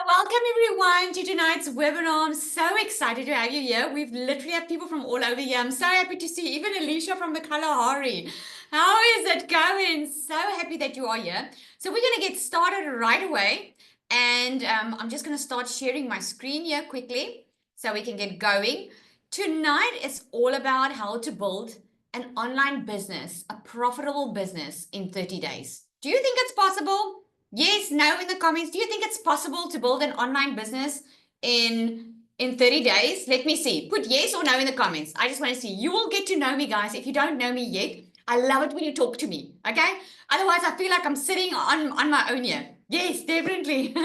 Welcome everyone to tonight's webinar. I'm so excited to have you here. We've literally have people from all over here. I'm so happy to see even Alicia from the Kalahari. How is it going? So happy that you are here. So we're going to get started right away. And I'm just going to start sharing my screen here quickly so we can get going. Tonight is all about how to build an online business, a profitable business in 30 days. Do you think it's possible? Yes, no in the comments. Do you think it's possible to build an online business in 30 days? Let me see. Put yes or no in the comments. I just want to see. You will get to know me, guys. If you don't know me yet, I love it when you talk to me. Okay? Otherwise, I feel like I'm sitting on my own here. Yes, definitely.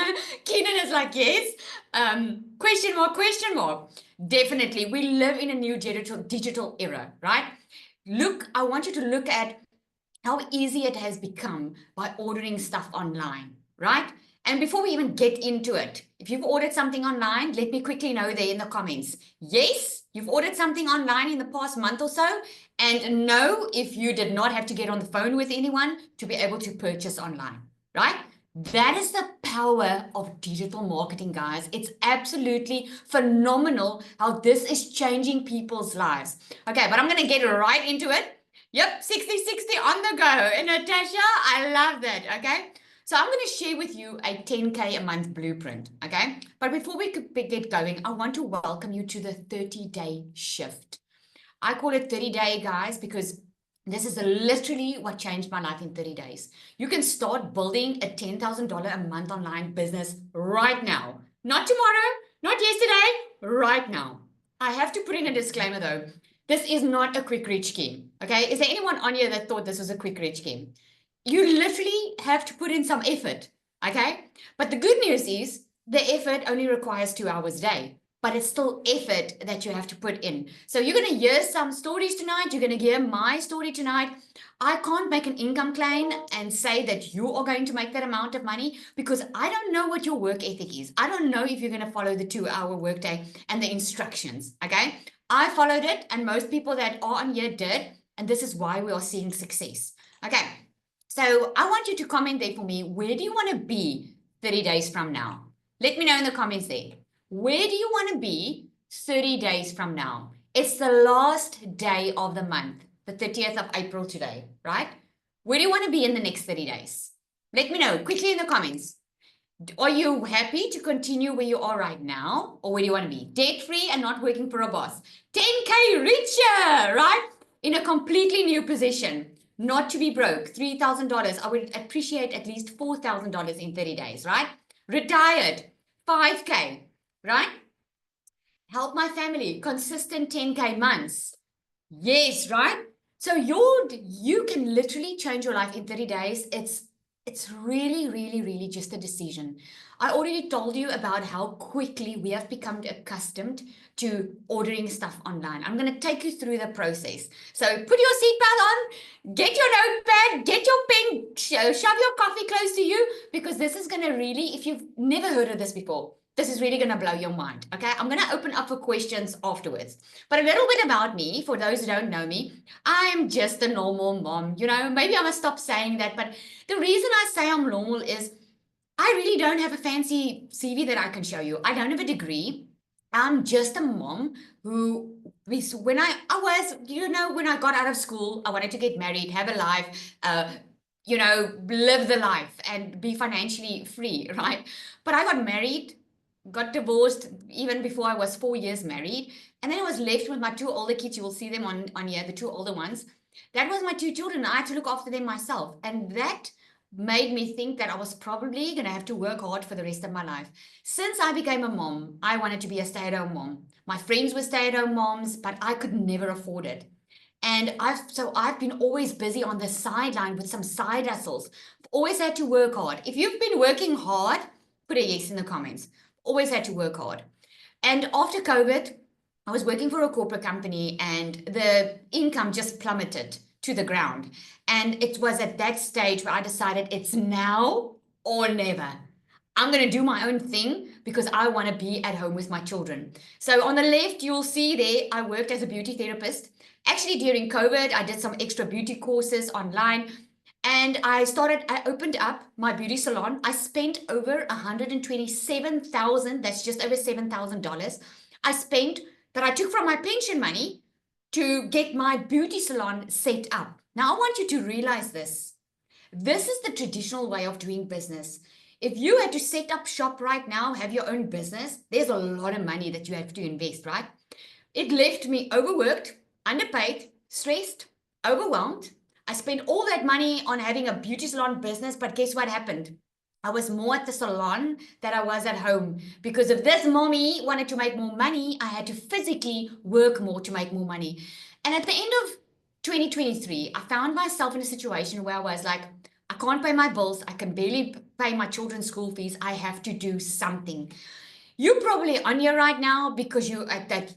Keenan is like, yes. Question mark, question mark. Definitely. We live in a new digital era, right? Look, I want you to look at how easy it has become by ordering stuff online, right? And before we even get into it, if you've ordered something online, let me quickly know there in the comments. Yes, you've ordered something online in the past month or so, and no, if you did not have to get on the phone with anyone to be able to purchase online, right? That is the power of digital marketing, guys. It's absolutely phenomenal how this is changing people's lives. Okay, but I'm going to get right into it. Yep, 60/60 on the go. And Natasha, I love that. Okay. So I'm going to share with you a 10K a month blueprint. Okay. But before we get going, I want to welcome you to the 30-day shift. I call it 30-day, guys, because this is literally what changed my life in 30 days. You can start building a $10,000 a month online business right now. Not tomorrow, not yesterday, right now. I have to put in a disclaimer though. This is not a quick rich scheme. Okay. Is there anyone on here that thought this was a quick rich scheme? You literally have to put in some effort. Okay. But the good news is the effort only requires 2 hours a day, but it's still effort that you have to put in. So you're going to hear some stories tonight. You're going to hear my story tonight. I can't make an income claim and say that you are going to make that amount of money because I don't know what your work ethic is. I don't know if you're going to follow the 2 hour workday and the instructions. Okay. I followed it, and most people that are on here did, and this is why we are seeing success. Okay, so I want you to comment there for me. Where do you want to be 30 days from now? Let me know in the comments there. Where do you want to be 30 days from now? It's the last day of the month, the 30th of April today, right? Where do you want to be in the next 30 days? Let me know quickly in the comments. Are you happy to continue where you are right now? Or where do you want to be? Debt-free and not working for a boss. 10K richer, right? In a completely new position. Not to be broke. $3,000. I would appreciate at least $4,000 in 30 days, right? Retired. 5K, right? Help my family. Consistent 10K months. Yes, right? So you can literally change your life in 30 days. It's really, really, really just a decision. I already told you about how quickly we have become accustomed to ordering stuff online. I'm going to take you through the process. So put your seatbelt on, get your notepad, get your pen, shove your coffee close to you, because this is going to really, if you've never heard of this before, this is really going to blow your mind. Okay, I'm going to open up for questions afterwards. But a little bit about me, for those who don't know me, I'm just a normal mom. Maybe I must stop saying that. But the reason I say I'm normal is I really don't have a fancy CV that I can show you. I don't have a degree. I'm just a mom who, when I was, when I got out of school, I wanted to get married, have a life, live the life and be financially free, right? But I got married, got divorced even before I was 4 years married. And then I was left with my two older kids. You will see them on here, the two older ones. That was my two children. I had to look after them myself. And that made me think that I was probably going to have to work hard for the rest of my life. Since I became a mom, I wanted to be a stay-at-home mom. My friends were stay-at-home moms, but I could never afford it. And I've been always busy on the sideline with some side hustles. Always had to work hard. If you've been working hard, put a yes in the comments. Always had to work hard. And after COVID, I was working for a corporate company and the income just plummeted to the ground. And it was at that stage where I decided it's now or never. I'm going to do my own thing because I want to be at home with my children. So on the left, you'll see there, I worked as a beauty therapist. Actually, during COVID, I did some extra beauty courses online. And I opened up my beauty salon. I spent over $127,000. That's just over $7,000. That I took from my pension money to get my beauty salon set up. Now, I want you to realize this. This is the traditional way of doing business. If you had to set up shop right now, have your own business, there's a lot of money that you have to invest, right? It left me overworked, underpaid, stressed, overwhelmed. I spent all that money on having a beauty salon business, but guess what happened? I was more at the salon than I was at home because if this mommy wanted to make more money, I had to physically work more to make more money. And at the end of 2023, I found myself in a situation where I was like, I can't pay my bills. I can barely pay my children's school fees. I have to do something. You're probably on here right now because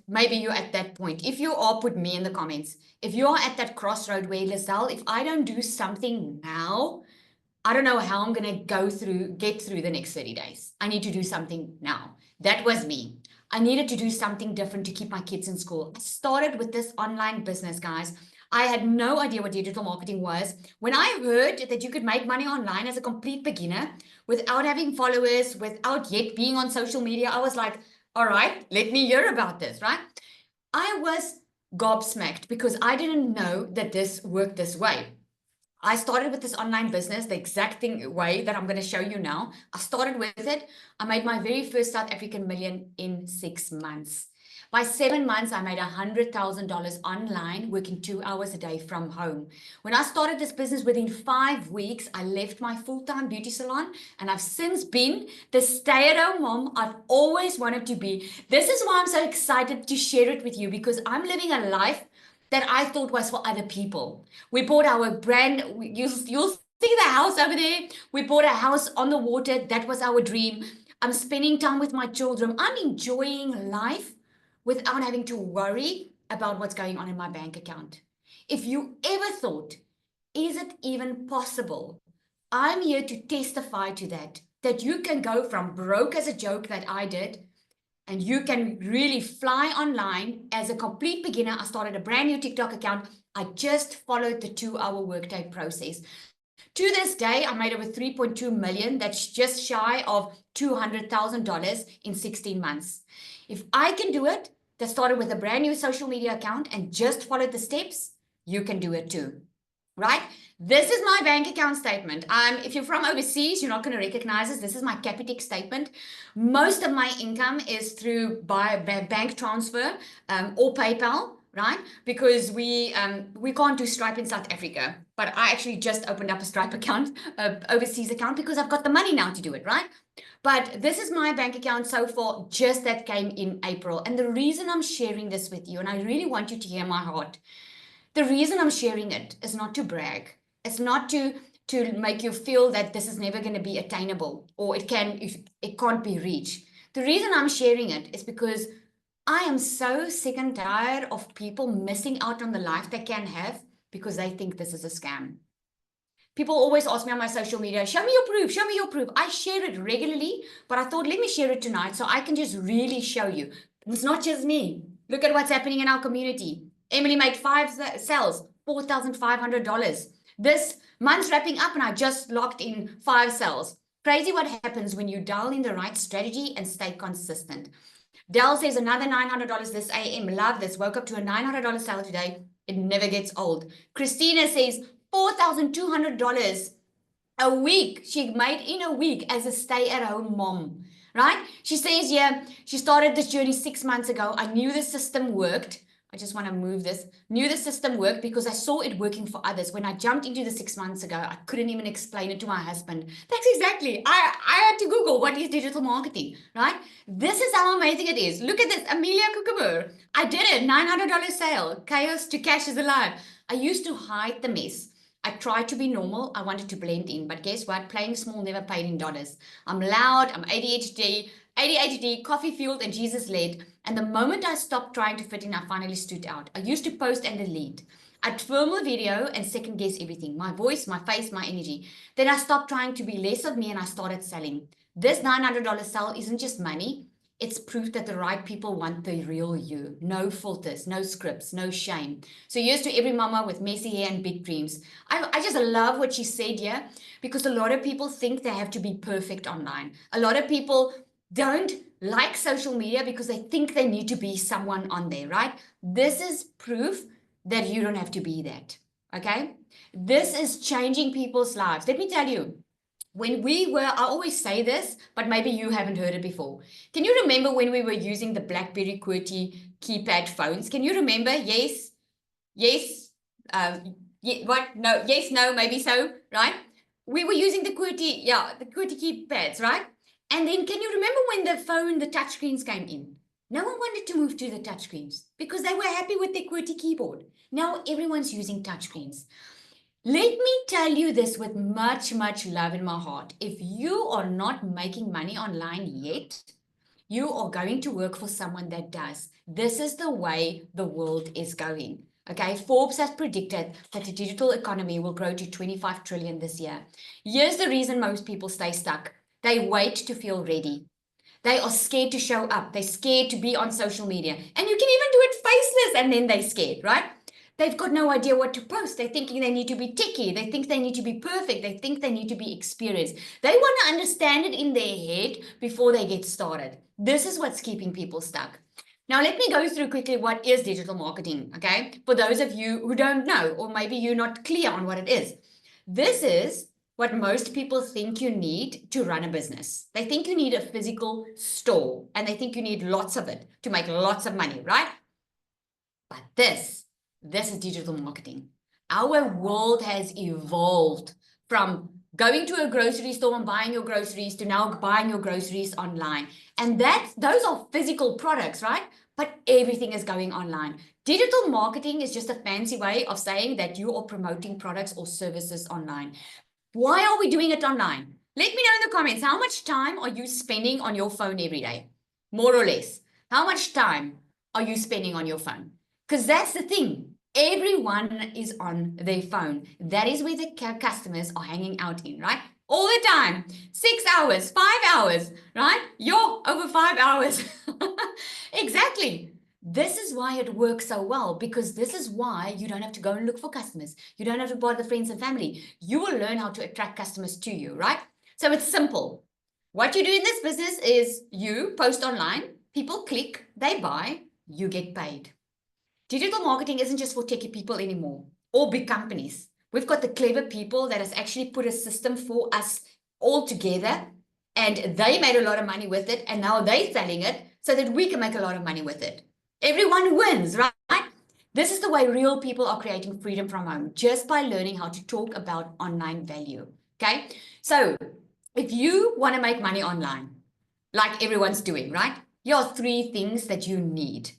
maybe you're at that point. If you are, put me in the comments. If you're at that crossroad where, Lizelle, if I don't do something now, I don't know how I'm going to get through the next 30 days. I need to do something now. That was me. I needed to do something different to keep my kids in school. I started with this online business, guys. I had no idea what digital marketing was. When I heard that you could make money online as a complete beginner without having followers, without yet being on social media, I was like, all right, let me hear about this, right? I was gobsmacked because I didn't know that this worked this way. I started with this online business, the exact way that I'm going to show you now. I started with it. I made my very first South African million in 6 months. By 7 months, I made $100,000 online, working 2 hours a day from home. When I started this business, within 5 weeks, I left my full-time beauty salon, and I've since been the stay-at-home mom I've always wanted to be. This is why I'm so excited to share it with you, because I'm living a life that I thought was for other people. We bought our brand, you'll see the house over there. We bought a house on the water. That was our dream. I'm spending time with my children. I'm enjoying life without having to worry about what's going on in my bank account. If you ever thought, is it even possible? I'm here to testify to that you can go from broke as a joke that I did, and you can really fly online as a complete beginner. I started a brand new TikTok account. I just followed the 2-hour workday process. To this day, I made over 3.2 million. That's just shy of $200,000 in 16 months. If I can do it, that started with a brand new social media account and just followed the steps, you can do it too, right? This is my bank account statement. If you're from overseas, you're not going to recognize this. This is my Capitec statement. Most of my income is through bank transfer or PayPal, right? Because we can't do Stripe in South Africa. But I actually just opened up a Stripe account, overseas account, because I've got the money now to do it, right? But this is my bank account so far, just that came in April. And the reason I'm sharing this with you, and I really want you to hear my heart, the reason I'm sharing it is not to brag. It's not to make you feel that this is never going to be attainable or it can't be reached. The reason I'm sharing it is because I am so sick and tired of people missing out on the life they can have because they think this is a scam. People always ask me on my social media, show me your proof, show me your proof. I share it regularly, but I thought, let me share it tonight so I can just really show you. It's not just me. Look at what's happening in our community. Emily made 5 sales, $4,500. This month's wrapping up and I just locked in 5 sales. Crazy what happens when you dial in the right strategy and stay consistent. Dell says another $900 this AM. Love this. Woke up to a $900 sale today. It never gets old. Christina says $4,200 a week she made in a week as a stay-at-home mom, right? She says, yeah, she started this journey 6 months ago. I knew the system worked. I just want to move this. Knew the system worked because I saw it working for others. When I jumped into the 6 months ago, I couldn't even explain it to my husband. That's exactly. I had to Google what is digital marketing, right? This is how amazing it is. Look at this, Amelia Kukabur. I did it, $900 sale. Chaos to cash is alive. I used to hide the mess. I tried to be normal. I wanted to blend in, but guess what? Playing small never paid in dollars. I'm loud. I'm ADHD, coffee fueled, and Jesus led. And the moment I stopped trying to fit in, I finally stood out. I used to post and delete. I'd film a video and second guess everything. My voice, my face, my energy. Then I stopped trying to be less of me and I started selling. This $900 sale isn't just money. it's proof that the right people want the real you. No filters, no scripts, no shame. So here's to every mama with messy hair and big dreams. I just love what she said here, because a lot of people think they have to be perfect online. A lot of people don't like social media because they think they need to be someone on there, right? This is proof that you don't have to be that, okay? This is changing people's lives. Let me tell you, when we were, I always say this, but maybe you haven't heard it before. Can you remember when we were using the BlackBerry QWERTY keypad phones? Can you remember? Yes, yes, what? No, yes, no, maybe so, right? We were using the QWERTY, yeah, the QWERTY keypads, right? And then can you remember when the touchscreens came in? No one wanted to move to the touchscreens because they were happy with their QWERTY keyboard. Now everyone's using touchscreens. Let me tell you this with much, much love in my heart. If you are not making money online yet, you are going to work for someone that does. This is the way the world is going. Okay, Forbes has predicted that the digital economy will grow to 25 trillion this year. Here's the reason most people stay stuck. They wait to feel ready. They are scared to show up. They're scared to be on social media. And you can even do it faceless and then they're scared, right? They've got no idea what to post. They're thinking they need to be techie. They think they need to be perfect. They think they need to be experienced. They want to understand it in their head before they get started. This is what's keeping people stuck. Now, let me go through quickly what is digital marketing, okay? For those of you who don't know, or maybe you're not clear on what it is. This is what most people think you need to run a business. They think you need a physical store, and they think you need lots of it to make lots of money, right? But this is digital marketing. Our world has evolved from going to a grocery store and buying your groceries to now buying your groceries online. And those are physical products, right? But everything is going online. Digital marketing is just a fancy way of saying that you are promoting products or services online. Why are we doing it online? Let me know in the comments, how much time are you spending on your phone every day? More or less. How much time are you spending on your phone? Because that's the thing. Everyone is on their phone. That is where the customers are hanging out in, right? All the time. 6 hours, 5 hours, right? You're over 5 hours. Exactly. This is why it works so well, because this is why you don't have to go and look for customers. You don't have to bother friends and family. You will learn how to attract customers to you, right? So it's simple. What you do in this business is you post online, people click, they buy, you get paid. Digital marketing isn't just for techie people anymore or big companies. We've got the clever people that has actually put a system for us all together, and they made a lot of money with it, and now they're selling it so that we can make a lot of money with it. Everyone wins, right? This is the way real people are creating freedom from home, just by learning how to talk about online value, okay? So if you want to make money online, like everyone's doing, right? Here are 3 things that you need.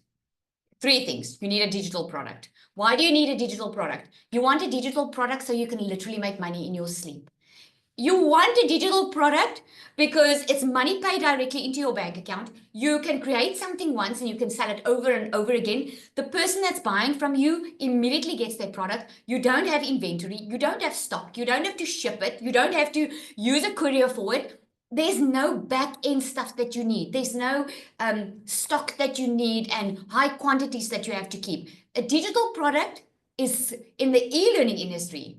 3 things. You need a digital product. Why do you need a digital product? You want a digital product so you can literally make money in your sleep. You want a digital product because it's money paid directly into your bank account. You can create something once and you can sell it over and over again. The person that's buying from you immediately gets their product. You don't have inventory. You don't have stock. You don't have to ship it. You don't have to use a courier for it. There's no back-end stuff that you need. There's no stock that you need and high quantities that you have to keep. A digital product is, in the e-learning industry,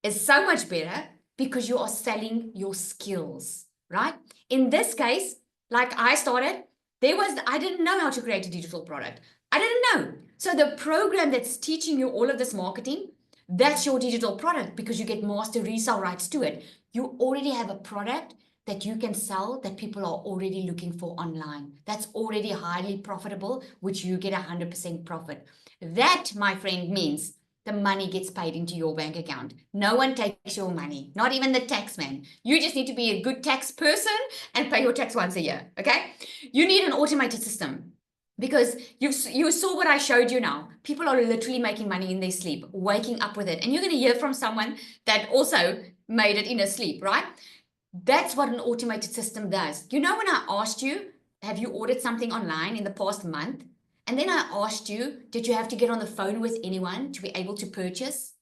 is so much better because you are selling your skills, right? In this case, like I started, I didn't know how to create a digital product. I didn't know. So the program that's teaching you all of this marketing, that's your digital product, because you get master resale rights to it. You already have a product that you can sell that people are already looking for online. That's already highly profitable, which you get 100% profit. That, my friend, means the money gets paid into your bank account. No one takes your money, not even the tax man. You just need to be a good tax person and pay your tax once a year, okay? You need an automated system, because you saw what I showed you now. People are literally making money in their sleep, waking up with it. And you're going to hear from someone that also made it in her sleep, right? That's what an automated system does. You know, when I asked you, have you ordered something online in the past month? And then I asked you, did you have to get on the phone with anyone to be able to purchase?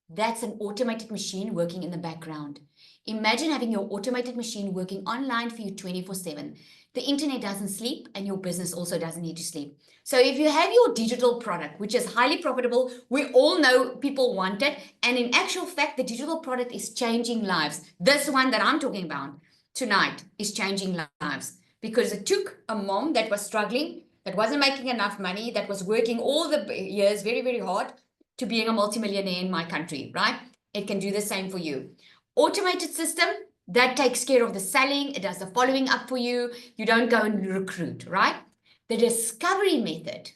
That's an automated machine working in the background. Imagine having your automated machine working online for you 24/7. The internet doesn't sleep and your business also doesn't need to sleep. So if you have your digital product, which is highly profitable, we all know people want it. And in actual fact, the digital product is changing lives. This one that I'm talking about tonight is changing lives because it took a mom that was struggling, that wasn't making enough money, that was working all the years very, very hard to being a multimillionaire in my country, right? It can do the same for you. Automated system that takes care of the selling, it does the following up for you. You don't go and recruit, right? The discovery method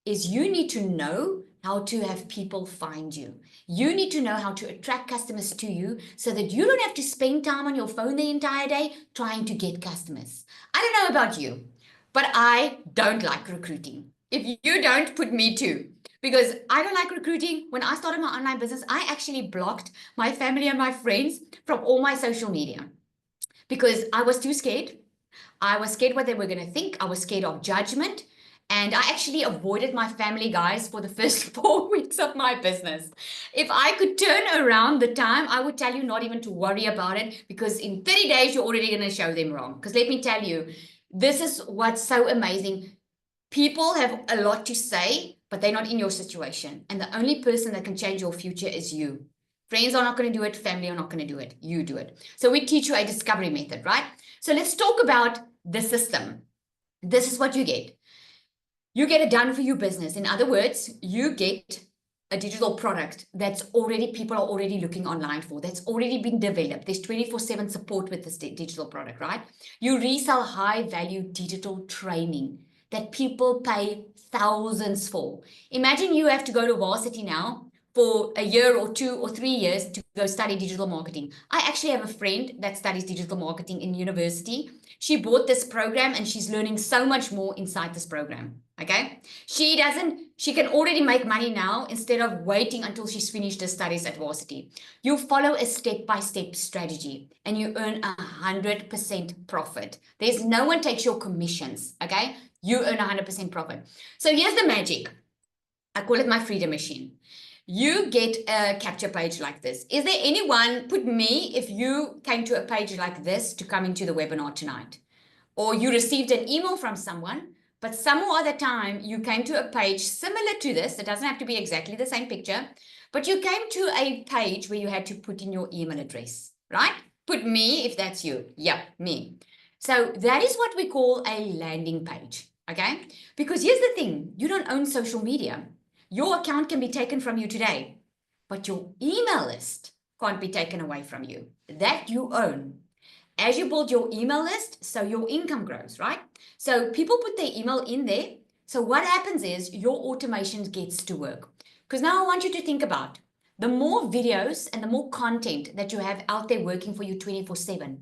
is you need to know how to have people find you. You need to know how to attract customers to you so that you don't have to spend time on your phone the entire day trying to get customers. I don't know about you, but I don't like recruiting. If you don't, put me too. Because I don't like recruiting. When I started my online business, I actually blocked my family and my friends from all my social media because I was too scared. I was scared what they were going to think. I was scared of judgment. And I actually avoided my family, guys, for the first 4 weeks of my business. If I could turn around the time, I would tell you not even to worry about it because in 30 days, you're already going to show them wrong. Because let me tell you, this is what's so amazing. People have a lot to say, but they're not in your situation. And the only person that can change your future is you. Friends are not going to do it. Family are not going to do it. You do it. So we teach you a discovery method, right? So let's talk about the system. This is what you get. You get a done for you business. In other words, you get a digital product that's already, people are already looking online for, that's already been developed. There's 24/7 support with this digital product, right? You resell high value digital training that people pay thousands for. Imagine you have to go to varsity now for a year or 2 or 3 years to go study digital marketing. I actually have a friend that studies digital marketing in university. She bought this program and she's learning so much more inside this program. Okay. She can already make money now instead of waiting until she's finished her studies at varsity. You follow a step-by-step strategy and you earn 100% profit. There's no one takes your commissions. Okay. You earn 100% profit. So here's the magic. I call it my freedom machine. You get a capture page like this. Is there anyone, put me, if you came to a page like this to come into the webinar tonight, or you received an email from someone, but some other time you came to a page similar to this, it doesn't have to be exactly the same picture, but you came to a page where you had to put in your email address, right? Put me if that's you. Yeah, me. So that is what we call a landing page, okay? Because here's the thing, you don't own social media. Your account can be taken from you today, but your email list can't be taken away from you. That you own. As you build your email list, so your income grows, right? So people put their email in there. So what happens is your automation gets to work. Because now I want you to think about the more videos and the more content that you have out there working for you 24/7,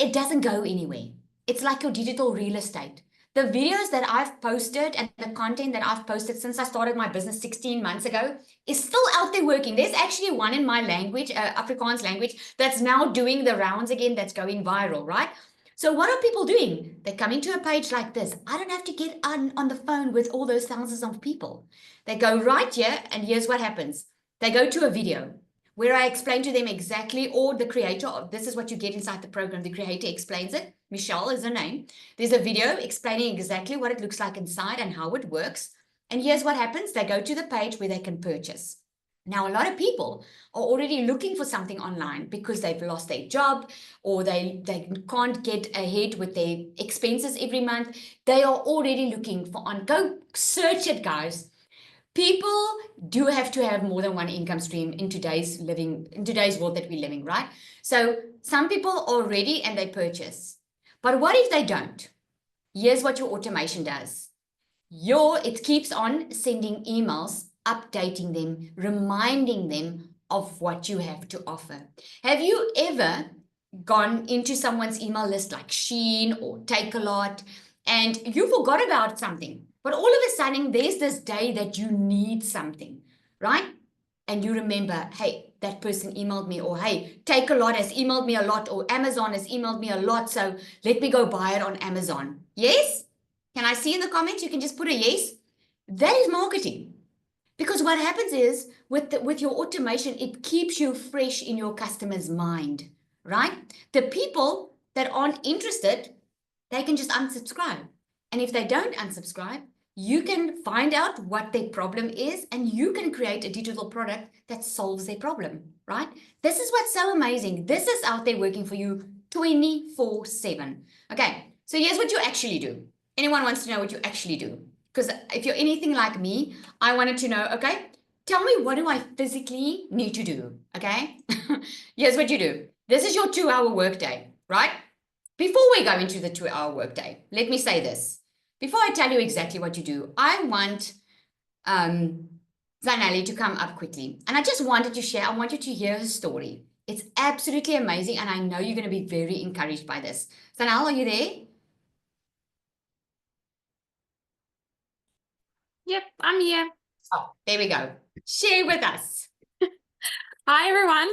it doesn't go anywhere. It's like your digital real estate. The videos that I've posted and the content that I've posted since I started my business 16 months ago is still out there working. There's actually one in my language, Afrikaans language, that's now doing the rounds again, that's going viral, right? So what are people doing? They're coming to a page like this. I don't have to get on the phone with all those thousands of people. They go right here, and here's what happens. They go to a video where I explain to them exactly, or the creator of this is what you get inside the program. The creator explains it. Michelle is her name. There's a video explaining exactly what it looks like inside and how it works. And here's what happens. They go to the page where they can purchase. Now, a lot of people are already looking for something online because they've lost their job or they can't get ahead with their expenses every month. They are already looking for go search it, guys. People do have to have more than one income stream in today's world that we're living, right? So some people are ready and they purchase. But what if they don't? Here's what your automation does. It keeps on sending emails, updating them, reminding them of what you have to offer. Have you ever gone into someone's email list like Shein or Takealot and you forgot about something? But all of a sudden, there's this day that you need something, right? And you remember, hey, that person emailed me, or hey, Takealot has emailed me a lot, or Amazon has emailed me a lot, so let me go buy it on Amazon. Yes? Can I see in the comments? You can just put a yes. That is marketing. Because what happens is with your automation, it keeps you fresh in your customer's mind, right? The people that aren't interested, they can just unsubscribe. And if they don't unsubscribe, you can find out what their problem is and you can create a digital product that solves their problem, right? This is what's so amazing. This is out there working for you 24/7. Okay, so here's what you actually do. Anyone wants to know what you actually do? Because if you're anything like me, I wanted to know, okay, tell me, what do I physically need to do? Okay, here's what you do. This is your 2-hour workday, right? Before we go into the 2-hour workday, let me say this. Before I tell you exactly what you do, I want Zanele to come up quickly. And I just wanted to share, I want you to hear her story. It's absolutely amazing. And I know you're going to be very encouraged by this. Zanele, are you there? Yep, I'm here. Oh, there we go. Share with us. Hi, everyone.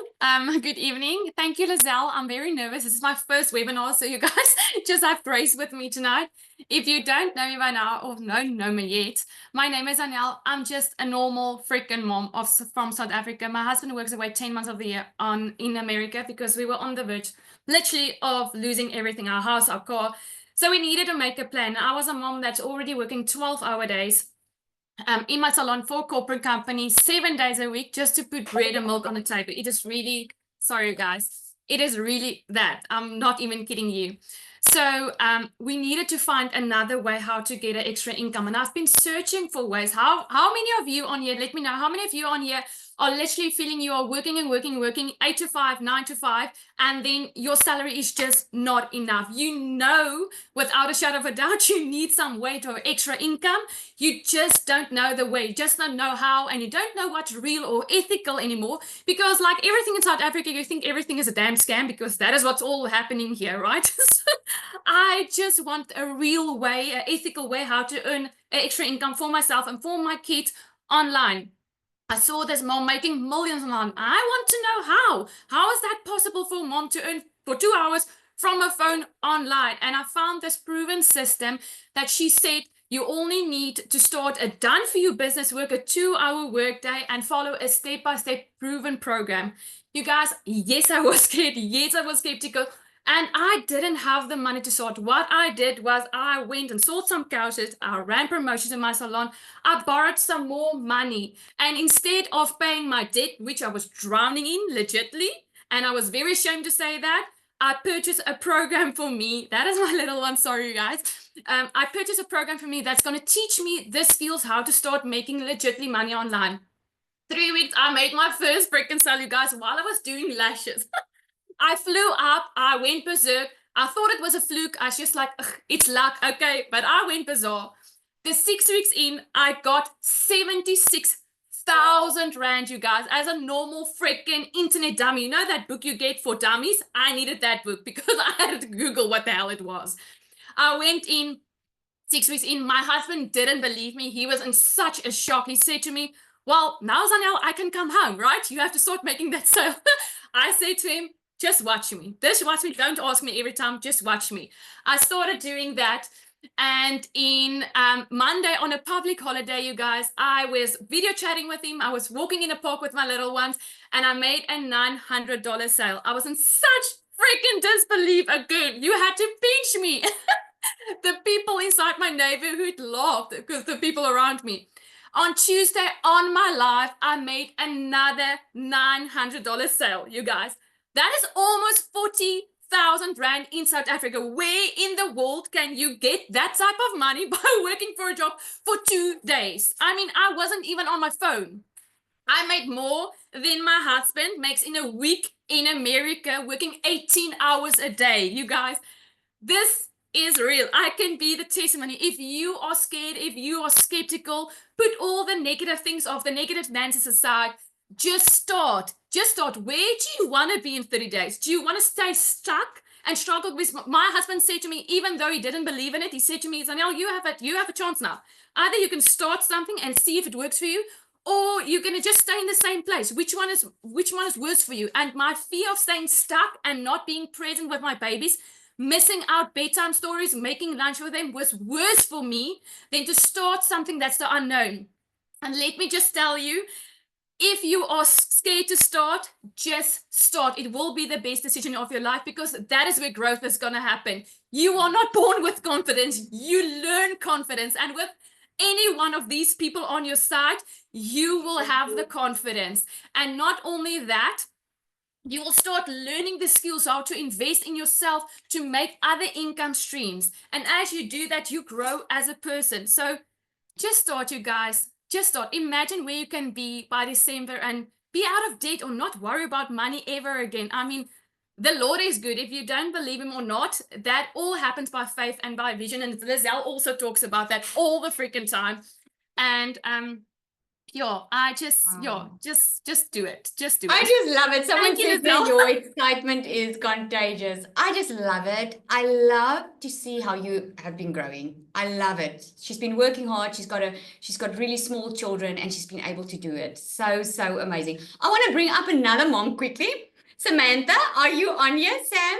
Good evening. Thank you, Lizelle. I'm very nervous. This is my first webinar, so you guys just have grace with me tonight. If you don't know me by now or don't know me yet, my name is Anel. I'm just a normal freaking mom from South Africa. My husband works away 10 months of the year in America because we were on the verge, literally, of losing everything, our house, our car. So we needed to make a plan. I was a mom that's already working 12-hour days. In my salon for corporate companies 7 days a week just to put bread and milk on the table. It is really, sorry guys, it is really that. I'm not even kidding you. So we needed to find another way how to get an extra income. And I've been searching for ways. How many of you on here, let me know, how many of you on here are literally feeling you are working and working, 8 to 5, 9 to 5, and then your salary is just not enough. You know, without a shadow of a doubt, you need some way to have extra income. You just don't know the way, you just don't know how, and you don't know what's real or ethical anymore. Because like everything in South Africa, you think everything is a damn scam because that is what's all happening here, right? I just want a real way, an ethical way how to earn extra income for myself and for my kids online. I saw this mom making millions online. I want to know how. How is that possible for a mom to earn for 2 hours from a phone online? And I found this proven system that she said you only need to start a done for you business, work a 2-hour workday, and follow a step-by-step proven program. You guys, yes, I was scared. Yes, I was skeptical. And I didn't have the money to start. What I did was I went and sold some couches. I ran promotions in my salon. I borrowed some more money. And instead of paying my debt, which I was drowning in legitly, and I was very ashamed to say that, I purchased a program for me. That is my little one. Sorry, you guys. I purchased a program for me that's going to teach me the skills how to start making legitly money online. 3 weeks, I made my first freaking sale, you guys, while I was doing lashes. I flew up, I went berserk. I thought it was a fluke. I was just like, it's luck, okay, but I went bizarre. The 6 weeks in, I got 76,000 Rand, you guys, as a normal freaking internet dummy. You know that book you get for dummies? I needed that book because I had to Google what the hell it was. I went in 6 weeks in. My husband didn't believe me. He was in such a shock. He said to me, well, now Zanel, I can come home, right? You have to start making that sale. I said to him, just watch me. Just watch me. Don't ask me every time. Just watch me. I started doing that. And in Monday on a public holiday, you guys, I was video chatting with him. I was walking in the park with my little ones, and I made a $900 sale. I was in such freaking disbelief again. You had to pinch me. The people inside my neighborhood laughed because the people around me. On Tuesday on my live, I made another $900 sale, you guys. That is almost 40,000 Rand in South Africa. Where in the world can you get that type of money by working for a job for 2 days? I mean, I wasn't even on my phone. I made more than my husband makes in a week in America, working 18 hours a day. You guys, this is real. I can be the testimony. If you are scared, if you are skeptical, put all the negative things off, the negative Nancy's aside. Just start. Just start. Where do you want to be in 30 days? Do you want to stay stuck and struggle with? My husband said to me, even though he didn't believe in it, he said to me, Zanel, you have a chance now. Either you can start something and see if it works for you, or you're going to just stay in the same place. Which one is worse for you? And my fear of staying stuck and not being present with my babies, missing out bedtime stories, making lunch with them, was worse for me than to start something that's the unknown. And let me just tell you, if you are scared to start, just start. It will be the best decision of your life, because that is where growth is going to happen. You are not born with confidence. You learn confidence. And with any one of these people on your side, you will have the confidence. And not only that, you will start learning the skills how to invest in yourself to make other income streams. And as you do that, you grow as a person. So just start, you guys. Just start. Imagine where you can be by December and be out of debt or not worry about money ever again. I mean, the Lord is good. If you don't believe him or not, that all happens by faith and by vision. And Lizelle also talks about that all the freaking time. And yeah, just do it. Just do it. I just love it. Someone Thank you, said that Lizelle. your excitement is contagious. I just love it. I love to see how you have been growing. I love it. She's been working hard. She's got really small children, and she's been able to do it. So amazing. I want to bring up another mom quickly. Samantha, are you on here, Sam?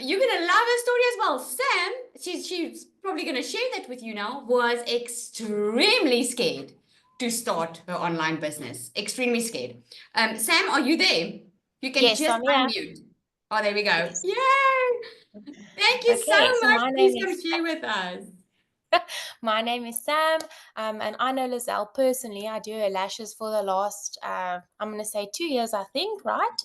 You're gonna love her story as well. Sam, she's probably gonna share that with you now, was extremely scared to start her online business. Extremely scared. Sam, are you there? You can Yes, just I'm here. unmute. Oh, there we go. Yes. Yay! Thank you Okay, so so much. my Please name come is share with us. my name is Sam, and I know Lizelle personally. I do her lashes for the last, I'm going to say 2 years, I think, right?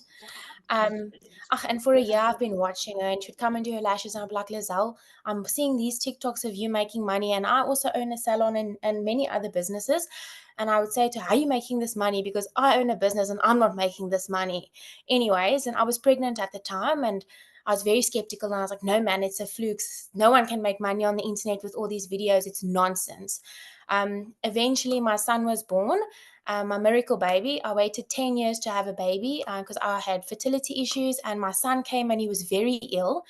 And for a year I've been watching her, and she'd come and do her lashes, and I'm like, Lizelle, I'm seeing these TikToks of you making money, and I also own a salon and many other businesses. And I would say to her, how are you making this money? Because I own a business and I'm not making this money. Anyways, and I was pregnant at the time, and I was very skeptical, and I was like, no, man, it's a fluke. No one can make money on the internet with all these videos. It's nonsense. Eventually, my son was born, my miracle baby. I waited 10 years to have a baby because I had fertility issues, and my son came and he was very ill.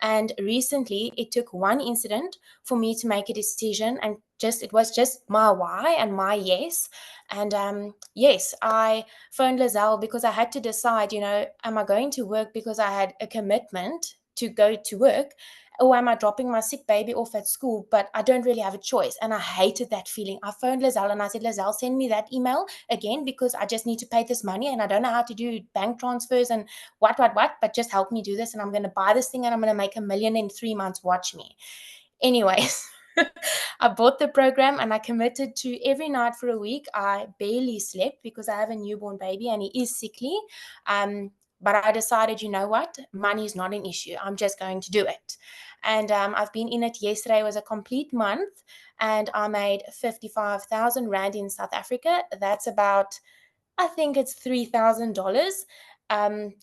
And recently, it took one incident for me to make a decision, and it was just my why and my yes. And yes, I phoned Lizelle because I had to decide, am I going to work because I had a commitment to go to work, or am I dropping my sick baby off at school, but I don't really have a choice? And I hated that feeling. I phoned Lizelle and I said, Lizelle, send me that email again, because I just need to pay this money and I don't know how to do bank transfers and what, but just help me do this, and I'm going to buy this thing and I'm going to make $1 million in 3 months. Watch me. Anyways, I bought the program and I committed to every night for a week. I barely slept because I have a newborn baby and he is sickly. But I decided, you know what? Money is not an issue. I'm just going to do it. And I've been in it. Yesterday was a complete month, and I made 55,000 Rand in South Africa. That's about, I think it's $3,000.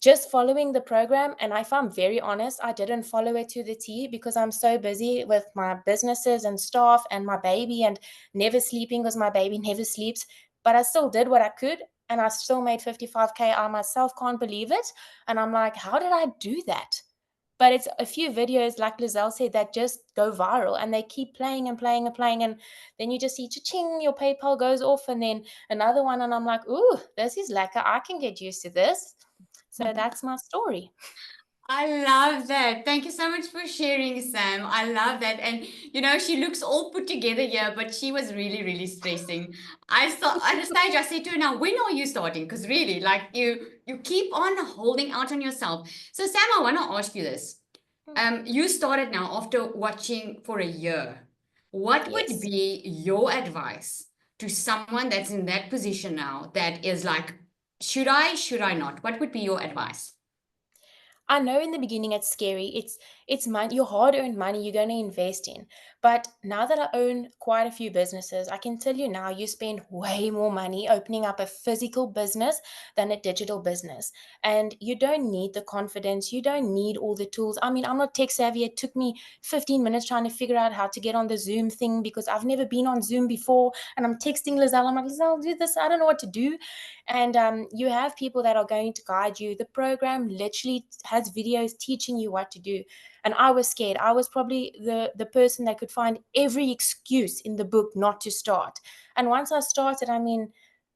Just following the program. And if I'm very honest, I didn't follow it to the T because I'm so busy with my businesses and staff and my baby, and never sleeping because my baby never sleeps. But I still did what I could, and I still made 55K. I myself can't believe it. And I'm like, how did I do that? But it's a few videos, like Lizelle said, that just go viral, and they keep playing and playing and playing. And then you just see cha-ching, your PayPal goes off, and then another one. And I'm like, ooh, this is lekker. I can get used to this. So that's my story. I love that. Thank you so much for sharing, Sam. I love that. And she looks all put together here, but she was really, really stressing. I thought at the stage I said to her, now, when are you starting? Because really, like you keep on holding out on yourself. So, Sam, I want to ask you this. You started now after watching for a year. What would Yes. be your advice to someone that's in that position now that is like, should I not? What would be your advice? I know in the beginning it's scary. It's money, your hard-earned money you're going to invest in. But now that I own quite a few businesses, I can tell you now you spend way more money opening up a physical business than a digital business. And you don't need the confidence. You don't need all the tools. I mean, I'm not tech savvy. It took me 15 minutes trying to figure out how to get on the Zoom thing because I've never been on Zoom before. And I'm texting Lizelle. I'm like, Lizelle, do this. I don't know what to do. And you have people that are going to guide you. The program literally has videos teaching you what to do. And I was scared. I was probably the person that could find every excuse in the book not to start. And once I started, I mean,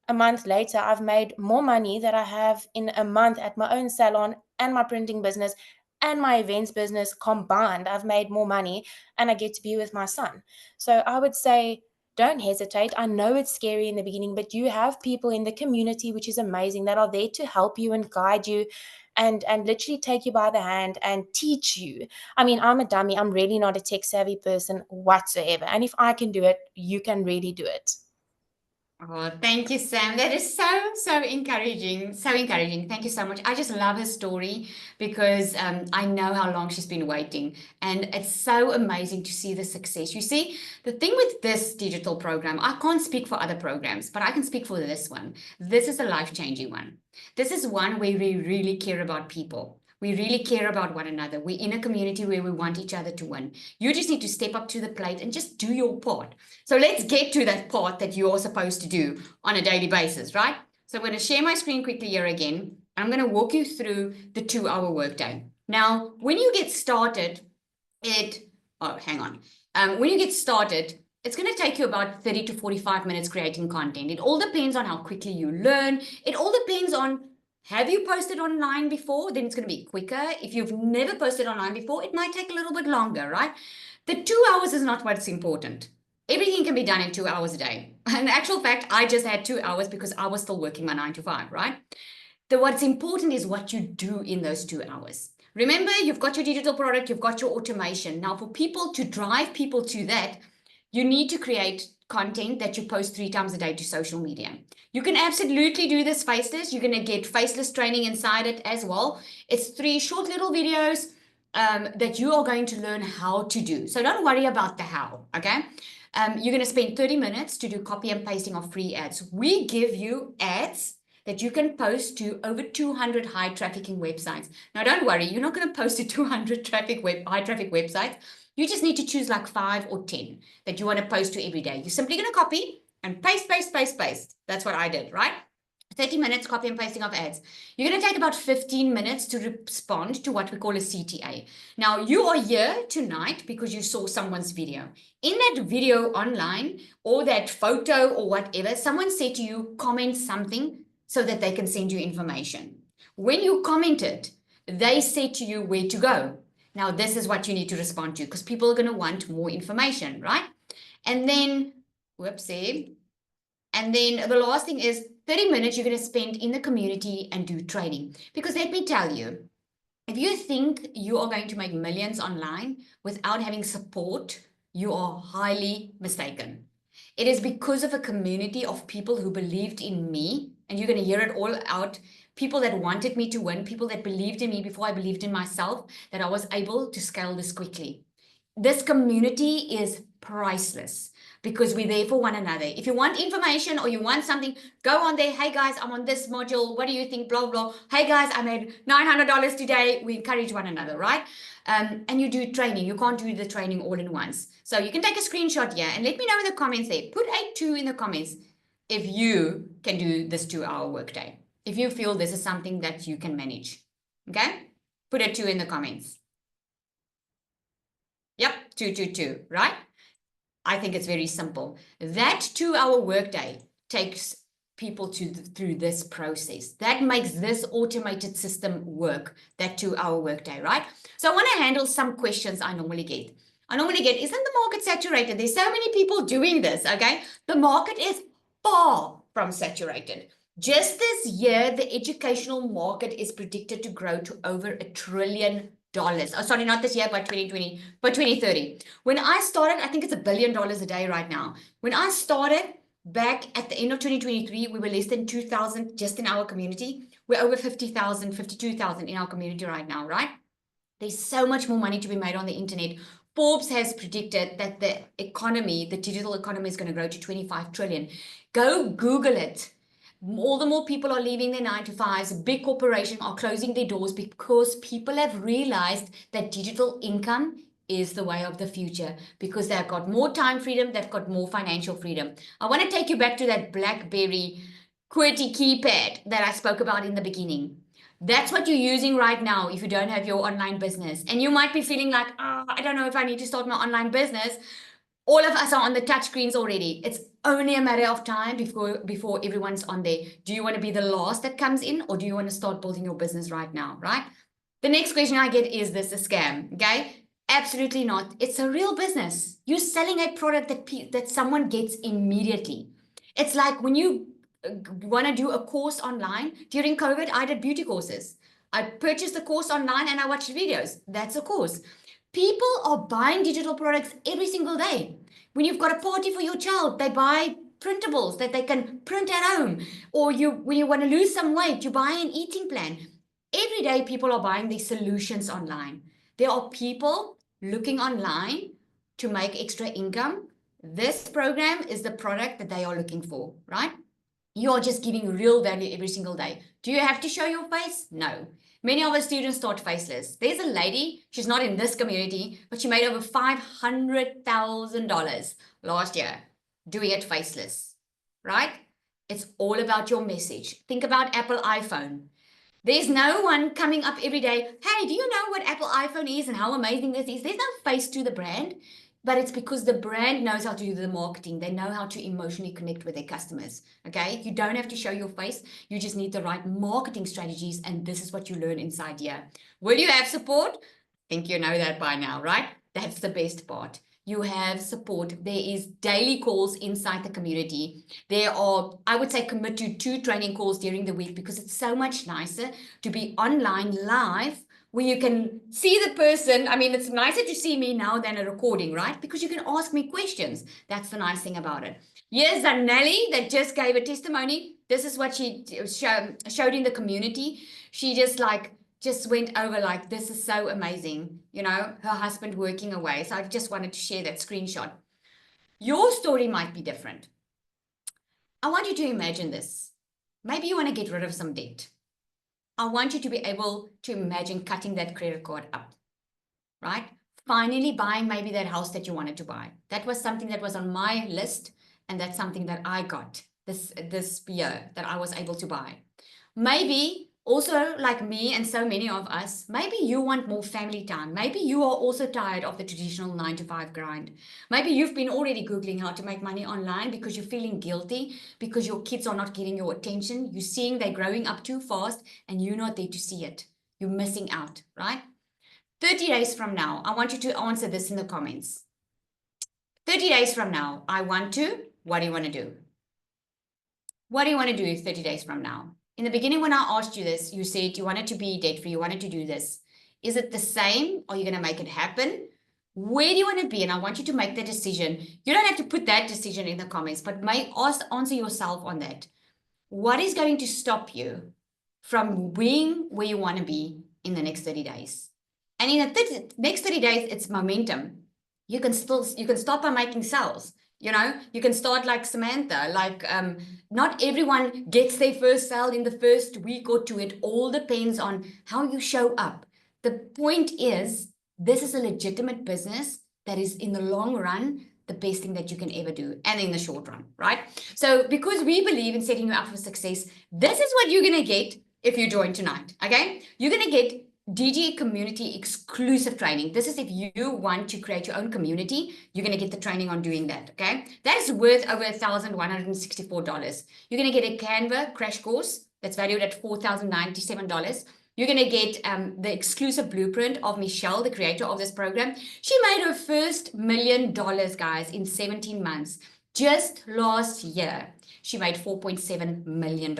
a month later, I've made more money that I have in a month at my own salon and my printing business and my events business combined. I've made more money, and I get to be with my son. So I would say, don't hesitate. I know it's scary in the beginning, but you have people in the community, which is amazing, that are there to help you and guide you and literally take you by the hand and teach you. I mean, I'm a dummy. I'm really not a tech savvy person whatsoever. And if I can do it, you can really do it. Oh, thank you, Sam. That is so encouraging. So encouraging. Thank you so much. I just love her story because I know how long she's been waiting. And it's so amazing to see the success. You see, the thing with this digital program, I can't speak for other programs, but I can speak for this one. This is a life-changing one. This is one where we really care about people. We really care about one another. We're in a community where we want each other to win. You just need to step up to the plate and just do your part. So let's get to that part that you are supposed to do on a daily basis, right? So I'm going to share my screen quickly here again. I'm going to walk you through the 2-hour workday. Now, when you get started, when you get started, it's going to take you about 30 to 45 minutes creating content. It all depends on how quickly you learn. It all depends on, have you posted online before? Then it's going to be quicker. If you've never posted online before, it might take a little bit longer, right? The 2 hours is not what's important. Everything can be done in 2 hours a day. In actual fact, I just had 2 hours because I was still working my 9 to 5, right? What's important is what you do in those 2 hours. Remember, you've got your digital product, you've got your automation. Now, for people to drive people to that, you need to create content that you post 3 times a day to social media. You can absolutely do this faceless. You're going to get faceless training inside it as well. It's 3 short little videos that you are going to learn how to do. So don't worry about the how, okay? You're going to spend 30 minutes to do copy and pasting of free ads. We give you ads that you can post to over 200 high trafficking websites. Now, don't worry, you're not going to post to 200 high traffic websites. You just need to choose like 5 or 10 that you want to post to every day. You're simply going to copy and paste. That's what I did, right? 30 minutes copy and pasting of ads. You're going to take about 15 minutes to respond to what we call a CTA. Now, you are here tonight because you saw someone's video. In that video online or that photo or whatever, someone said to you, comment something so that they can send you information. When you commented, they said to you where to go. Now, this is what you need to respond to because people are going to want more information, right? And then, and then the last thing is 30 minutes you're going to spend in the community and do training. Because let me tell you, if you think you are going to make millions online without having support, you are highly mistaken. It is because of a community of people who believed in me, and you're going to hear it all out. People that wanted me to win, people that believed in me before I believed in myself, that I was able to scale this quickly. This community is priceless because we're there for one another. If you want information or you want something, go on there. Hey guys, I'm on this module. What do you think? Blah, blah. Hey guys, I made $900 today. We encourage one another, right? And you do training. You can't do the training all in once. So you can take a screenshot here and let me know in the comments there. Put a 2 in the comments if you can do this 2-hour workday. If you feel this is something that you can manage, okay? Put a 2 in the comments. Yep, 2, right? I think it's very simple. That 2-hour workday takes people through this process. That makes this automated system work, that 2-hour workday, right? So I want to handle some questions I normally get. Isn't the market saturated? There's so many people doing this, okay? The market is far from saturated. Just this year, the educational market is predicted to grow to over $1 trillion. Oh, sorry, not this year, but 2020, but 2030. When I started, I think it's $1 billion a day right now. When I started back at the end of 2023, we were less than 2,000 just in our community. We're over 50,000, 52,000 in our community right now, right? There's so much more money to be made on the internet. Forbes has predicted that the economy, the digital economy, is going to grow to 25 trillion. Go Google it. All the more people are leaving their 9 to 5s. Big corporations are closing their doors because people have realized that digital income is the way of the future because they've got more time freedom, they've got more financial freedom. I want to take you back to that BlackBerry QWERTY keypad that I spoke about in the beginning. That's what you're using right now if you don't have your online business. And you might be feeling like, I don't know if I need to start my online business. All of us are on the touch screens already. It's only a matter of time before everyone's on there. Do you want to be the last that comes in or do you want to start building your business right now, right? The next question I get, is this a scam? Okay. Absolutely not. It's a real business. You're selling a product that someone gets immediately. It's like when you want to do a course online. During COVID, I did beauty courses. I purchased the course online and I watched videos. That's a course. People are buying digital products every single day. When you've got a party for your child, they buy printables that they can print at home. Or when you want to lose some weight, you buy an eating plan. Every day, people are buying these solutions online. There are people looking online to make extra income. This program is the product that they are looking for, right? You're just giving real value every single day. Do you have to show your face? No. Many of our students start faceless. There's a lady, she's not in this community, but she made over $500,000 last year doing it faceless, right? It's all about your message. Think about Apple iPhone. There's no one coming up every day, hey, do you know what Apple iPhone is and how amazing this is? There's no face to the brand, but it's because the brand knows how to do the marketing. They know how to emotionally connect with their customers, okay? You don't have to show your face. You just need the right marketing strategies, and this is what you learn inside here. Will you have support? I think you know that by now, right? That's the best part. You have support. There is daily calls inside the community. There are, I would say, commit to 2 training calls during the week because it's so much nicer to be online live where you can see the person. I mean, it's nicer to see me now than a recording, right? Because you can ask me questions. That's the nice thing about it. Here's Zanelli that just gave a testimony. This is what she showed in the community. She just went over like, this is so amazing, you know, her husband working away. So I just wanted to share that screenshot. Your story might be different. I want you to imagine this. Maybe you want to get rid of some debt. I want you to be able to imagine cutting that credit card up, right? Finally buying maybe that house that you wanted to buy. That was something that was on my list, and that's something that I got this year that I was able to buy. Maybe also, like me and so many of us, maybe you want more family time. Maybe you are also tired of the traditional 9-to-5 grind. Maybe you've been already Googling how to make money online because you're feeling guilty because your kids are not getting your attention. You're seeing they're growing up too fast and you're not there to see it. You're missing out, right? 30 days from now, I want you to answer this in the comments. 30 days from now, what do you want to do? What do you want to do 30 days from now? In the beginning, when I asked you this, you said you wanted to be debt-free, you wanted to do this. Is it the same? Are you going to make it happen? Where do you want to be? And I want you to make the decision. You don't have to put that decision in the comments, but answer yourself on that. What is going to stop you from being where you want to be in the next 30 days? And in the next 30 days, it's momentum. You can start by making sales. You know, you can start like Samantha, not everyone gets their first sale in the first week or two. It all depends on how you show up. The point is, this is a legitimate business that is in the long run, the best thing that you can ever do, and in the short run, right? So because we believe in setting you up for success, this is what you're going to get if you join tonight, okay? You're going to get DG community exclusive training. This is if you want to create your own community, you're going to get the training on doing that, okay? That is worth over $1,164. You're going to get a Canva crash course that's valued at $4,097. You're going to get the exclusive blueprint of Michelle, the creator of this program. She made her first $1 million, guys, in 17 months. Just last year, she made $4.7 million.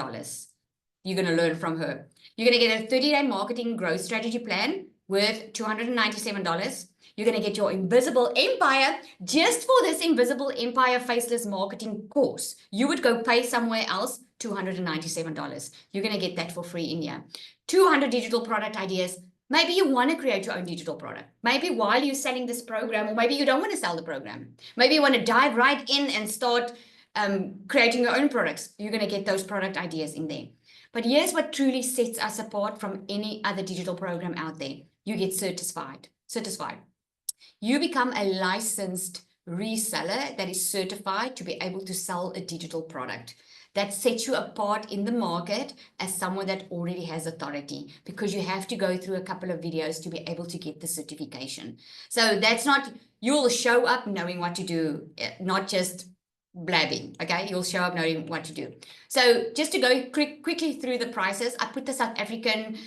You're going to learn from her. You're going to get a 30-day marketing growth strategy plan worth $297. You're going to get your Invisible Empire. Just for this Invisible Empire Faceless Marketing course, you would go pay somewhere else $297. You're going to get that for free in here. 200 digital product ideas. Maybe you want to create your own digital product. Maybe while you're selling this program, or maybe you don't want to sell the program. Maybe you want to dive right in and start creating your own products. You're going to get those product ideas in there. But here's what truly sets us apart from any other digital program out there. You get certified. You become a licensed reseller that is certified to be able to sell a digital product. That sets you apart in the market as someone that already has authority, because you have to go through a couple of videos to be able to get the certification. So that's not, you'll show up knowing what to do, not just blabbing, okay? You'll show up knowing what to do. So just to go quickly through the prices, I put the South African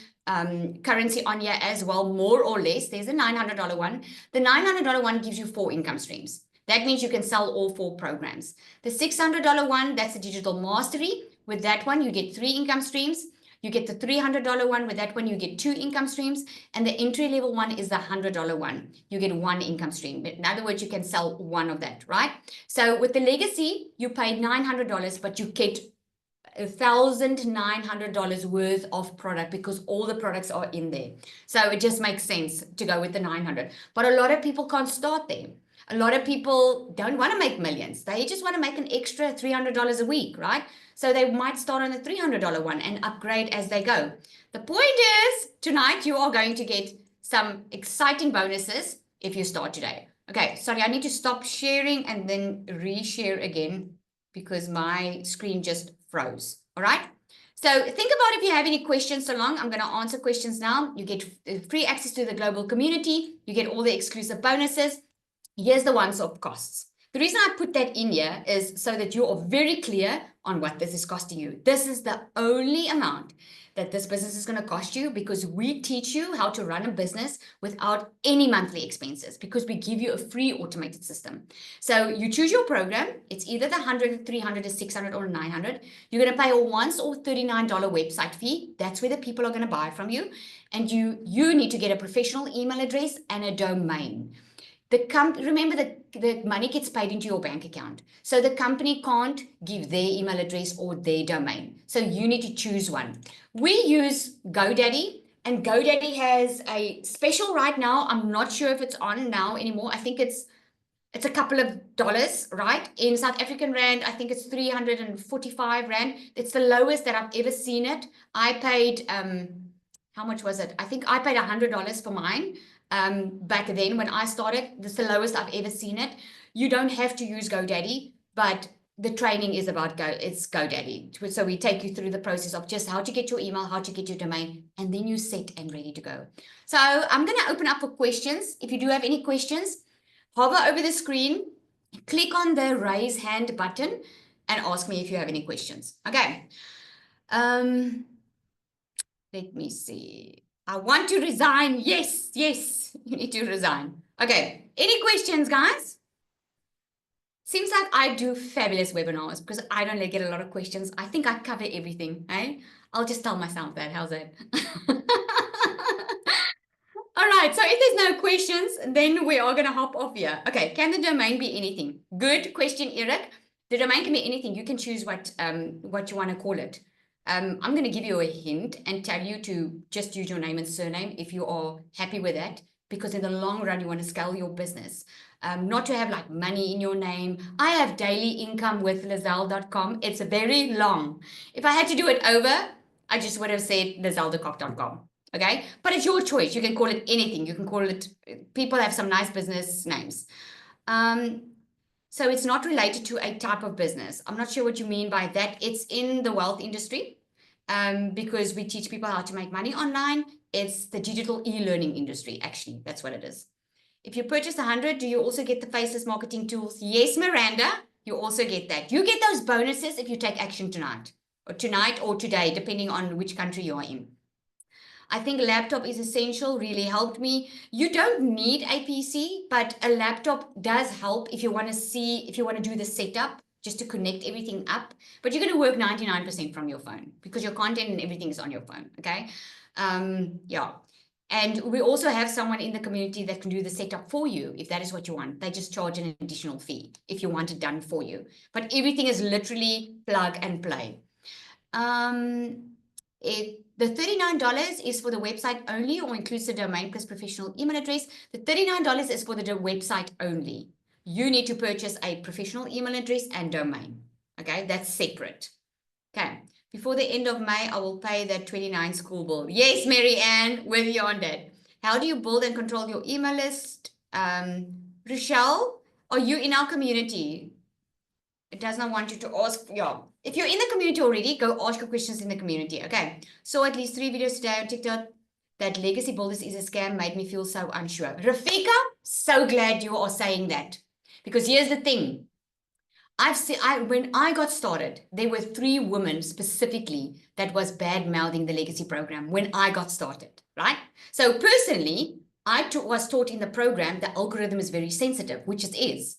currency on here as well, more or less. There's a $900 one. The $900 one gives you 4 income streams. That means you can sell all 4 programs. The $600 one, that's the digital mastery. With that one, you get 3 income streams. You get the $300 one. With that one, you get 2 income streams. And the entry level one is the $100 one. You get 1 income stream. In other words, you can sell 1 of that, right? So with the legacy, you paid $900, but you get $1,900 worth of product because all the products are in there. So it just makes sense to go with the 900. But a lot of people can't start there. A lot of people don't want to make millions. They just want to make an extra $300 a week, right? So they might start on the $300 one and upgrade as they go. The point is, tonight you are going to get some exciting bonuses if you start today. Okay, sorry, I need to stop sharing and then reshare again because my screen just froze. All right. So think about if you have any questions so long. I'm going to answer questions now. You get free access to the global community. You get all the exclusive bonuses. Here's the once-off costs. The reason I put that in here is so that you are very clear on what this is costing you. This is the only amount that this business is going to cost you because we teach you how to run a business without any monthly expenses because we give you a free automated system. So you choose your program. It's either the 100, 300, 600 or 900. You're going to pay a once or $39 website fee. That's where the people are going to buy from you. And you need to get a professional email address and a domain. Remember that the money gets paid into your bank account. So the company can't give their email address or their domain. So you need to choose one. We use GoDaddy, and GoDaddy has a special right now. I'm not sure if it's on now anymore. I think it's a couple of dollars, right? In South African Rand, I think it's 345 Rand. It's the lowest that I've ever seen it. I paid, how much was it? I think I paid $100 for mine. Back then when I started, this is the lowest I've ever seen it. You don't have to use GoDaddy, but the training is about it's GoDaddy. So we take you through the process of just how to get your email, how to get your domain, and then you're set and ready to go. So I'm going to open up for questions. If you do have any questions, hover over the screen, click on the raise hand button and ask me if you have any questions. Okay. Let me see. I want to resign. Yes, yes, you need to resign. Okay, any questions, guys? Seems like I do fabulous webinars because I don't get a lot of questions. I think I cover everything, eh? I'll just tell myself that. How's that? All right, so if there's no questions, then we are going to hop off here. Okay, can the domain be anything? Good question, Eric. The domain can be anything. You can choose what you want to call it. I'm going to give you a hint and tell you to just use your name and surname if you are happy with that, because in the long run, you want to scale your business. Not to have like money in your name. I have daily income with Lizelle.com. It's very long. If I had to do it over, I just would have said LizelleDeCock.com. Okay, but it's your choice. You can call it anything. You can call it, people have some nice business names. So it's not related to a type of business. I'm not sure what you mean by that. It's in the wealth industry. Because we teach people how to make money online. It's the digital e-learning industry, actually. That's what it is. If you purchase 100, do you also get the faceless marketing tools? Yes, Miranda, you also get that. You get those bonuses if you take action tonight or today, depending on which country you are in. I think a laptop is essential, really helped me. You don't need a PC, but a laptop does help if you want to do the setup, just to connect everything up, but you're going to work 99% from your phone because your content and everything is on your phone. Okay. Yeah. And we also have someone in the community that can do the setup for you. If that is what you want, they just charge an additional fee if you want it done for you, but everything is literally plug and play. The $39 is for the website only or includes the domain plus professional email address. The $39 is for the website only. You need to purchase a professional email address and domain. Okay, that's separate. Okay, before the end of May, I will pay that 29 school bill. Yes, Mary Ann, with you on that. How do you build and control your email list? Rochelle, are you in our community? It does not want you to ask. Yeah, if you're in the community already, go ask your questions in the community. Okay, so at least 3 videos today on TikTok. That Legacy Builders is a scam made me feel so unsure. Rafika, so glad you are saying that. Because here's the thing, when I got started, there were 3 women specifically that was bad mouthing the legacy program when I got started, right? So personally, was taught in the program, the algorithm is very sensitive, which it is.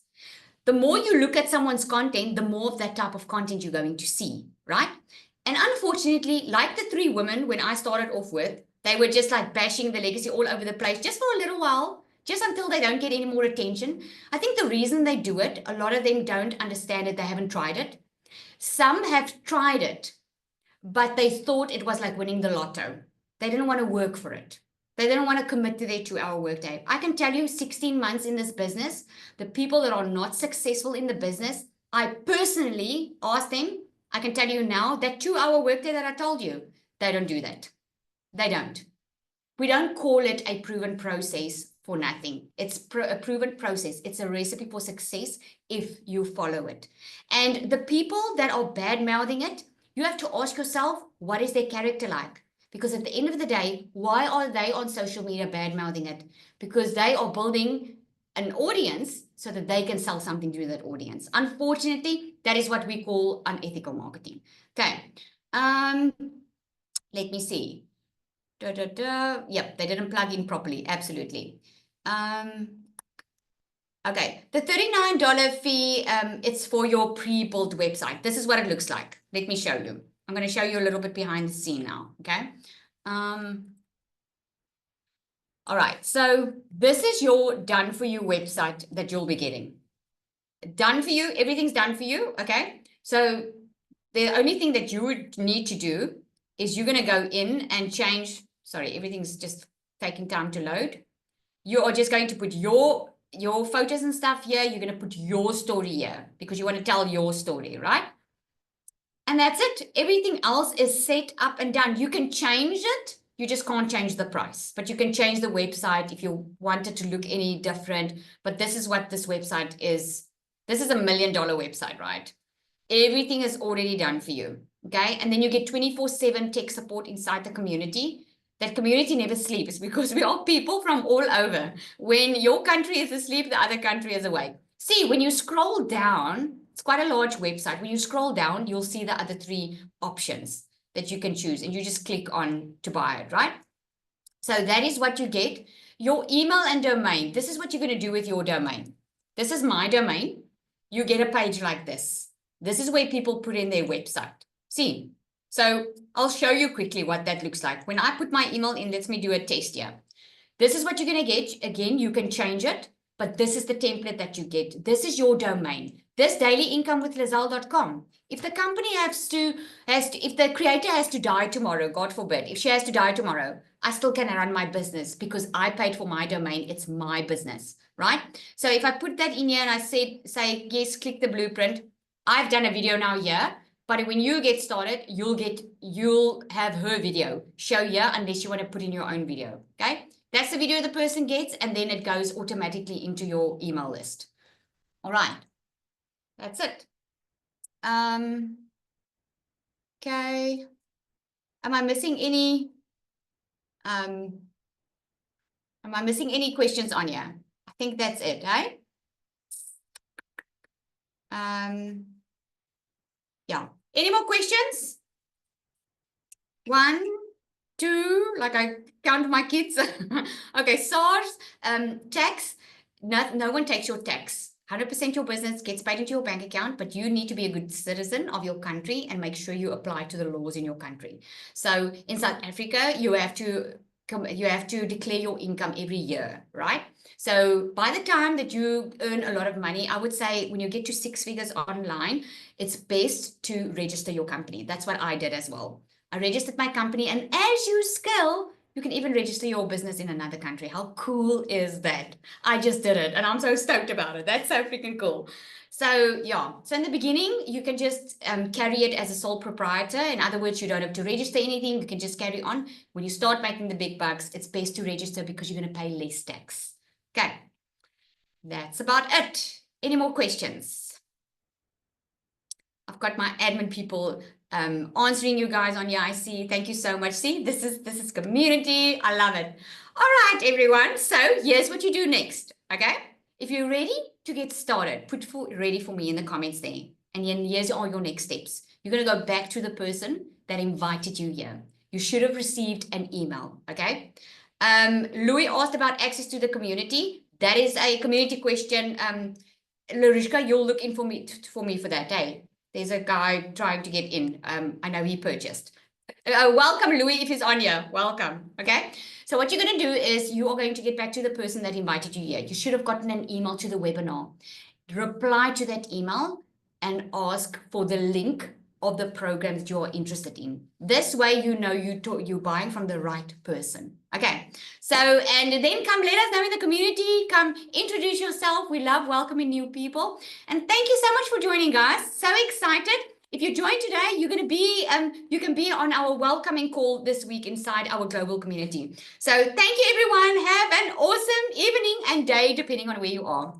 The more you look at someone's content, the more of that type of content you're going to see, right? And unfortunately, like the 3 women when I started off with, they were just like bashing the legacy all over the place just for a little while, just until they don't get any more attention. I think the reason they do it, a lot of them don't understand it, they haven't tried it. Some have tried it, but they thought it was like winning the lotto. They didn't want to work for it. They didn't want to commit to their 2-hour workday. I can tell you 16 months in this business, the people that are not successful in the business, I personally asked them, I can tell you now, that 2-hour workday that I told you, they don't do that. They don't. We don't call it a proven process for nothing. It's a proven process. It's a recipe for success if you follow it. And the people that are bad mouthing it, you have to ask yourself, what is their character like? Because at the end of the day, why are they on social media bad mouthing it? Because they are building an audience so that they can sell something to that audience. Unfortunately, that is what we call unethical marketing. Okay. Let me see. Yep, they didn't plug in properly. Absolutely. Okay, the $39 fee, it's for your pre-built website. This is what it looks like. Let me show you. I'm going to show you a little bit behind the scene now, okay? All right, so this is your done for you website that you'll be getting. Done for you, everything's done for you, okay? So the only thing that you would need to do is you're going to go in and change, sorry, everything's just taking time to load. You are just going to put your photos and stuff here. You're going to put your story here because you want to tell your story, right? And that's it. Everything else is set up and done. You can change it. You just can't change the price, but you can change the website if you want it to look any different. But this is what this website is. This is $1 million website, right? Everything is already done for you. Okay. And then you get 24/7 tech support inside the community. That community never sleeps because we are people from all over. When your country is asleep, the other country is awake. See, when you scroll down, it's quite a large website. When you scroll down, you'll see the other 3 options that you can choose and you just click on to buy it, right? So that is what you get. Your email and domain. This is what you're going to do with your domain. This is my domain. You get a page like this. This is where people put in their website. See? So I'll show you quickly what that looks like. When I put my email in, let me do a test here. This is what you're going to get. Again, you can change it, but this is the template that you get. This is your domain. This dailyincomethlazelle.com. If the company if the creator has to die tomorrow, God forbid, if she has to die tomorrow, I still can run my business because I paid for my domain. It's my business, right? So if I put that in here and I say, yes, click the blueprint. I've done a video now here. But when you get started, you'll have her video show here unless you want to put in your own video. Okay. That's the video the person gets, and then it goes automatically into your email list. All right. That's it. Okay. Am I missing any questions on here? I think that's it, eh? Yeah. Any more questions? 1, 2, like I count my kids. Okay, SARS, tax. No one takes your tax. 100% your business gets paid into your bank account, but you need to be a good citizen of your country and make sure you apply to the laws in your country. So in South Africa, you have to declare your income every year, right? So by the time that you earn a lot of money, I would say when you get to 6 figures online, it's best to register your company. That's what I did as well. I registered my company, and as you scale, you can even register your business in another country. How cool is that? I just did it and I'm so stoked about it. That's so freaking cool. So yeah, so in the beginning, you can just carry it as a sole proprietor. In other words, you don't have to register anything. You can just carry on. When you start making the big bucks, it's best to register because you're going to pay less tax. Okay, that's about it. Any more questions? I've got my admin people answering you guys on your IC. Thank you so much. See, this is community. I love it. All right, everyone. So here's what you do next. Okay. If if you're ready to get started, put ready for me in the comments there. And then here's all your next steps. You're going to go back to the person that invited you here. You should have received an email, okay? Louis asked about access to the community. That is a community question. Larishka, you'll look in for me for that day. There's a guy trying to get in. I know he purchased. Welcome, Louis, if he's on here. Welcome, okay? So what you're going to do is you are going to get back to the person that invited you here. You should have gotten an email to the webinar. Reply to that email and ask for the link of the program that you are interested in. This way, you know you're buying from the right person. Okay, so, and then come let us know in the community, come introduce yourself. We love welcoming new people. And thank you so much for joining, guys. So excited. If you joined today, you're going to be, you can be on our welcoming call this week inside our global community. So thank you, everyone. Have an awesome evening and day, depending on where you are.